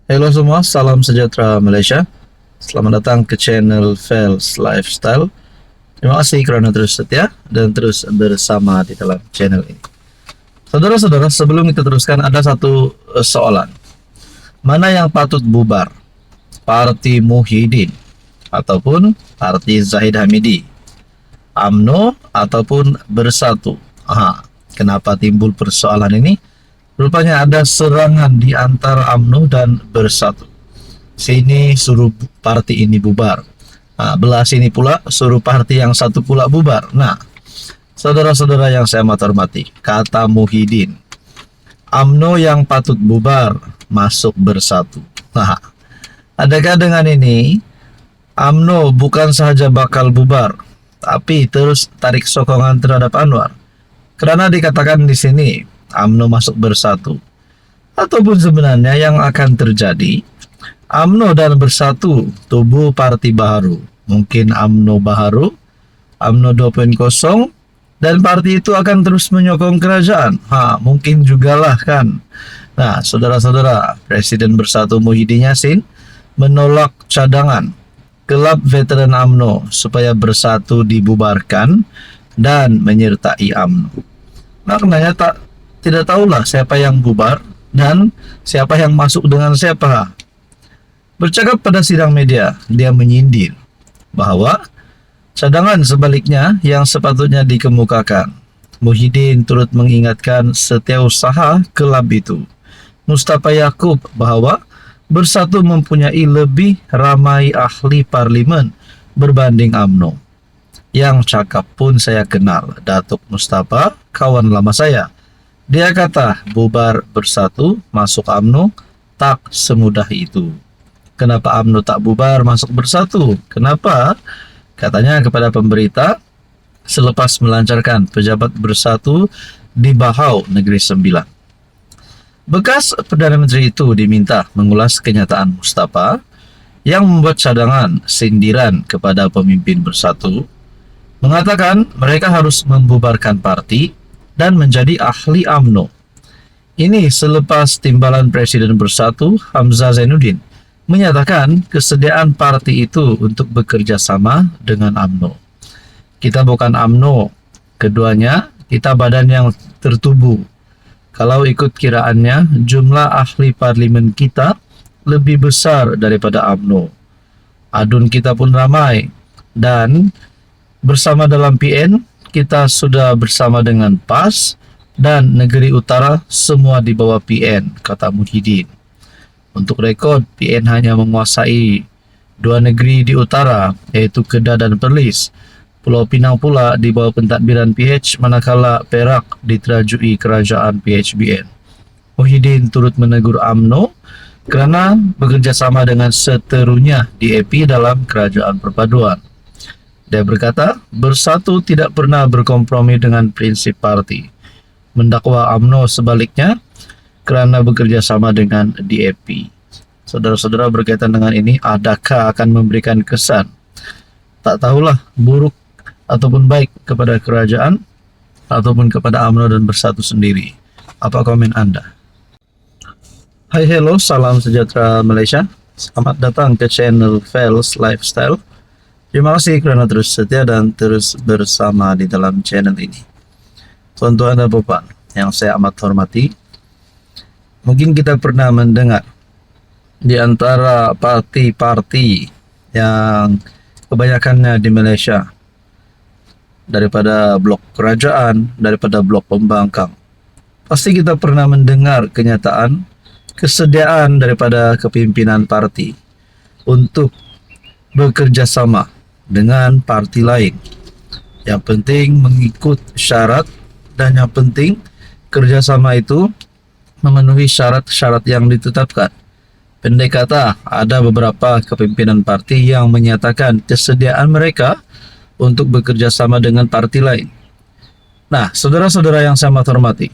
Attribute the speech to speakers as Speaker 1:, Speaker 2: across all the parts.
Speaker 1: Halo semua, salam sejahtera Malaysia. Selamat datang ke channel Fels Lifestyle. Terima kasih kerana terus setia dan terus bersama di dalam channel ini. Saudara-saudara, sebelum kita teruskan ada satu soalan. Mana yang patut bubar? Parti Muhyiddin ataupun Parti Zahid Hamidi? UMNO ataupun Bersatu? Kenapa timbul persoalan ini? Rupanya ada serangan di antara UMNO dan Bersatu. Sini suruh parti ini bubar. Belah sini pula suruh parti yang satu pula bubar. Nah, saudara-saudara yang saya amat hormati, kata Muhyiddin, UMNO yang patut bubar masuk Bersatu. Adakah dengan ini UMNO bukan sahaja bakal bubar, tapi terus tarik sokongan terhadap Anwar? Karena dikatakan di sini UMNO masuk Bersatu, ataupun sebenarnya yang akan terjadi UMNO dan Bersatu tubuh parti baru, mungkin UMNO baru, UMNO 2.0, dan parti itu akan terus menyokong kerajaan. Mungkin jugalah kan. Nah, saudara-saudara, Presiden Bersatu Muhyiddin Yassin menolak cadangan kelab veteran UMNO supaya Bersatu dibubarkan dan menyertai UMNO. Maknanya tidak tahulah siapa yang bubar dan siapa yang masuk dengan siapa. Bercakap pada sidang media, dia menyindir bahwa cadangan sebaliknya yang sepatutnya dikemukakan. Muhyiddin turut mengingatkan setiausaha kelab itu, Mustafa Yaakob, bahwa Bersatu mempunyai lebih ramai ahli parlimen berbanding UMNO. Yang cakap pun saya kenal, Datuk Mustafa, kawan lama saya. Dia kata bubar Bersatu masuk UMNO tak semudah itu. Kenapa UMNO tak bubar masuk Bersatu? Kenapa? Katanya kepada pemberita selepas melancarkan pejabat Bersatu di Bahau Negeri Sembilan. Bekas Perdana Menteri itu diminta mengulas kenyataan Mustafa yang membuat cadangan sindiran kepada pemimpin Bersatu, mengatakan mereka harus membubarkan parti dan menjadi ahli UMNO. Ini selepas timbalan Presiden Bersatu Hamzah Zainuddin menyatakan kesediaan parti itu untuk bekerja sama dengan UMNO. Kita bukan UMNO, keduanya kita badan yang tertubuh. Kalau ikut kiraannya, jumlah ahli parlimen kita lebih besar daripada UMNO. Adun kita pun ramai, dan bersama dalam PN, kita sudah bersama dengan PAS dan Negeri Utara semua di bawah PN, kata Muhyiddin. Untuk rekod, PN hanya menguasai 2 negeri di utara, yaitu Kedah dan Perlis. Pulau Pinang pula di bawah pentadbiran PH, manakala Perak diterajui kerajaan PHBN. Muhyiddin turut menegur UMNO kerana bekerjasama dengan seterunya DAP dalam kerajaan perpaduan. Dia berkata, Bersatu tidak pernah berkompromi dengan prinsip parti. Mendakwa UMNO sebaliknya kerana bekerjasama dengan DAP. Saudara-saudara, berkaitan dengan ini, adakah akan memberikan kesan tak tahulah buruk ataupun baik kepada kerajaan ataupun kepada UMNO dan Bersatu sendiri? Apa komen Anda? Hai, hello, salam sejahtera Malaysia. Selamat datang ke channel Fels Lifestyle. Terima kasih kerana terus setia dan terus bersama di dalam channel ini. Tuan-tuan dan puan yang saya amat hormati, mungkin kita pernah mendengar di antara parti-parti yang kebanyakannya di Malaysia daripada blok kerajaan, daripada blok pembangkang, pasti kita pernah mendengar kenyataan kesediaan daripada kepimpinan parti untuk bekerjasama dengan parti lain. Yang penting mengikut syarat, dan yang penting kerjasama itu memenuhi syarat-syarat yang ditetapkan. Pendek kata, ada beberapa kepimpinan parti yang menyatakan kesediaan mereka untuk bekerja sama dengan parti lain. Nah, saudara-saudara yang saya hormati,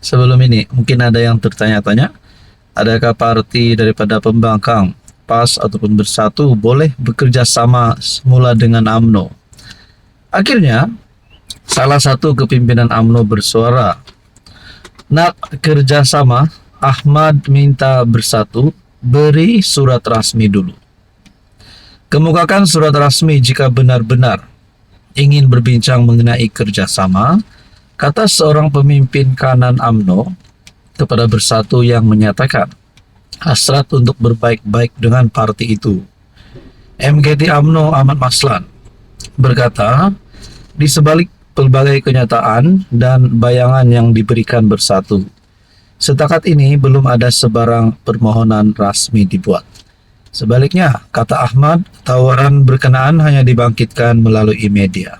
Speaker 1: sebelum ini mungkin ada yang tertanya-tanya, adakah parti daripada pembangkang, PAS ataupun Bersatu boleh bekerja sama semula dengan UMNO? Akhirnya, salah satu kepimpinan UMNO bersuara, nak kerjasama, Ahmad minta Bersatu beri surat rasmi dulu. Kemukakan surat rasmi jika benar-benar ingin berbincang mengenai kerjasama, kata seorang pemimpin kanan UMNO kepada Bersatu yang menyatakan hasrat untuk berbaik-baik dengan parti itu. MKT UMNO Ahmad Maslan berkata, di sebalik pelbagai kenyataan dan bayangan yang diberikan Bersatu, setakat ini belum ada sebarang permohonan rasmi dibuat. Sebaliknya, kata Ahmad, tawaran berkenaan hanya dibangkitkan melalui media.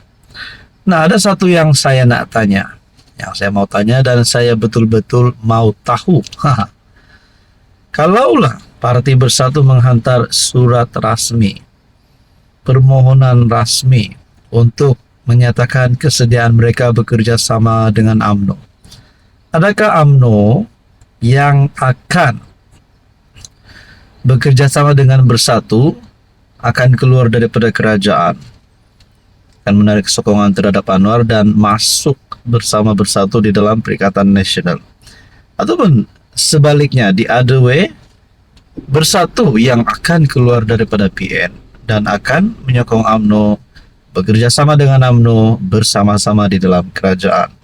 Speaker 1: Nah, ada satu yang saya nak tanya, yang saya mau tanya dan saya betul-betul mau tahu. Kalaulah Parti Bersatu menghantar surat rasmi, permohonan rasmi untuk menyatakan kesediaan mereka bekerja sama dengan UMNO, adakah UMNO yang akan bekerja sama dengan Bersatu akan keluar daripada kerajaan, akan menarik sokongan terhadap Anwar dan masuk bersama Bersatu di dalam Perikatan Nasional? Ataupun sebaliknya, di other way, Bersatu yang akan keluar daripada PN dan akan menyokong UMNO, bekerja sama dengan UMNO, bersama-sama di dalam kerajaan.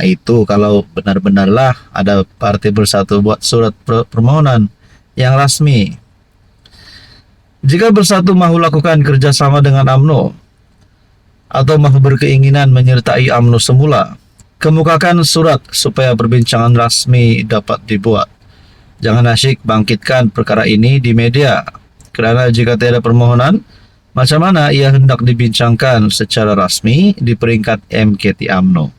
Speaker 1: Itu kalau benar-benarlah ada Partai Bersatu buat surat permohonan yang rasmi. Jika Bersatu mahu lakukan kerjasama dengan UMNO atau mahu berkeinginan menyertai UMNO semula, kemukakan surat supaya perbincangan rasmi dapat dibuat. Jangan asyik bangkitkan perkara ini di media, kerana jika tiada permohonan, macam mana ia hendak dibincangkan secara rasmi di peringkat MKT UMNO?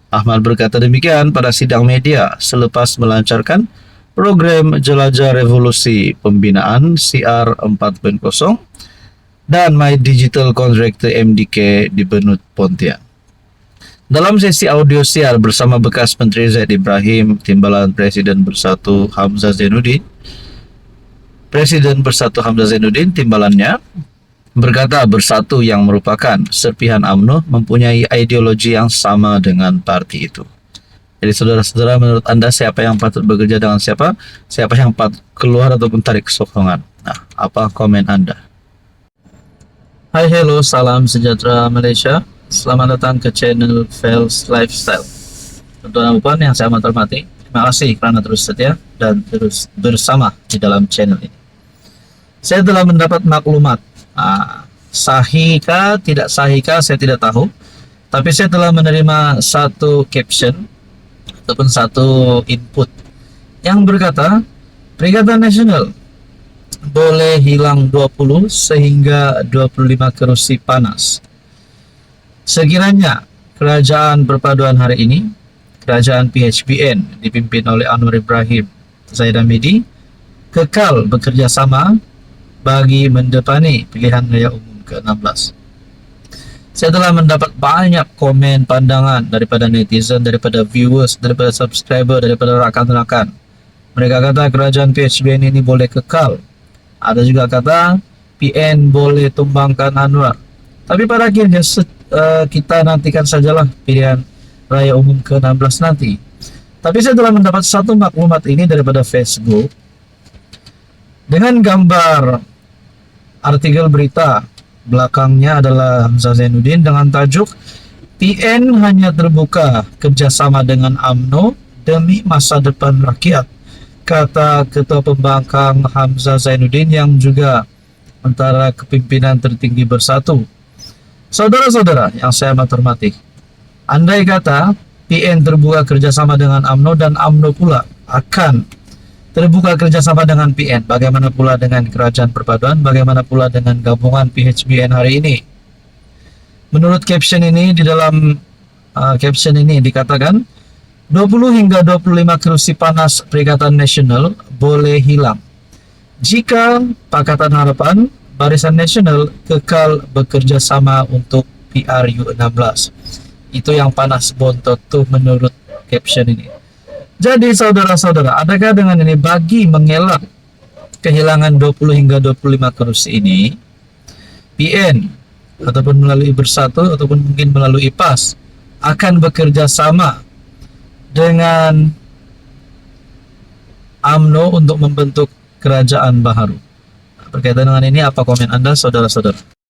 Speaker 1: Ahmad berkata demikian pada sidang media selepas melancarkan program Jelajah Revolusi Pembinaan CR 4.0 dan My Digital Contractor MDK di Benut Pontian. Dalam sesi audio siar bersama bekas Menteri Zaid Ibrahim, Timbalan Presiden Bersatu Hamzah Zainuddin, timbalannya berkata Bersatu yang merupakan serpihan UMNO mempunyai ideologi yang sama dengan parti itu. Jadi saudara-saudara, menurut Anda siapa yang patut bekerja dengan siapa? Siapa yang patut keluar ataupun tarik sokongan? Nah, apa komen Anda? Hai, hello, salam sejahtera Malaysia. Selamat datang ke channel Fels Lifestyle. Tuan-tuan dan puan yang saya amat hormati, terima kasih kerana terus setia dan terus bersama di dalam channel ini. Saya telah mendapat maklumat, sahihkah, tidak sahihkah, saya tidak tahu. Tapi saya telah menerima satu caption ataupun satu input yang berkata Perikatan Nasional boleh hilang 20 sehingga 25 kerusi panas sekiranya kerajaan perpaduan hari ini, kerajaan PHBN dipimpin oleh Anwar Ibrahim Zaid Hamidi, kekal bekerja sama bagi mendepani pilihan raya umum ke-16. Saya telah mendapat banyak komen pandangan daripada netizen, daripada viewers, daripada subscriber, daripada rakan-rakan. Mereka kata kerajaan PHBN ini boleh kekal. Ada juga kata PN boleh tumbangkan Anwar. Tapi pada akhirnya kita nantikan sajalah pilihan raya umum ke-16 nanti. Tapi saya telah mendapat satu maklumat ini daripada Facebook dengan gambar artikel berita. Belakangnya adalah Hamzah Zainuddin dengan tajuk PN hanya terbuka kerjasama dengan UMNO demi masa depan rakyat, kata Ketua Pembangkang Hamzah Zainuddin yang juga antara kepimpinan tertinggi Bersatu. Saudara-saudara yang saya amat hormati, andai kata PN terbuka kerjasama dengan UMNO dan UMNO pula akan terbuka kerjasama dengan PN, bagaimana pula dengan Kerajaan Perpaduan, bagaimana pula dengan gabungan PHBN hari ini? Menurut caption ini, di dalam caption ini dikatakan 20 hingga 25 kerusi panas Perikatan Nasional boleh hilang jika Pakatan Harapan Barisan Nasional kekal bekerja sama untuk PRU 16. Itu yang panas bontot tuh menurut caption ini. Jadi saudara-saudara, adakah dengan ini bagi mengelak kehilangan 20 hingga 25 kursi ini, PN ataupun melalui Bersatu ataupun mungkin melalui PAS akan bekerja sama dengan UMNO untuk membentuk Kerajaan Baharu. Berkaitan dengan ini, apa komen Anda, saudara-saudara?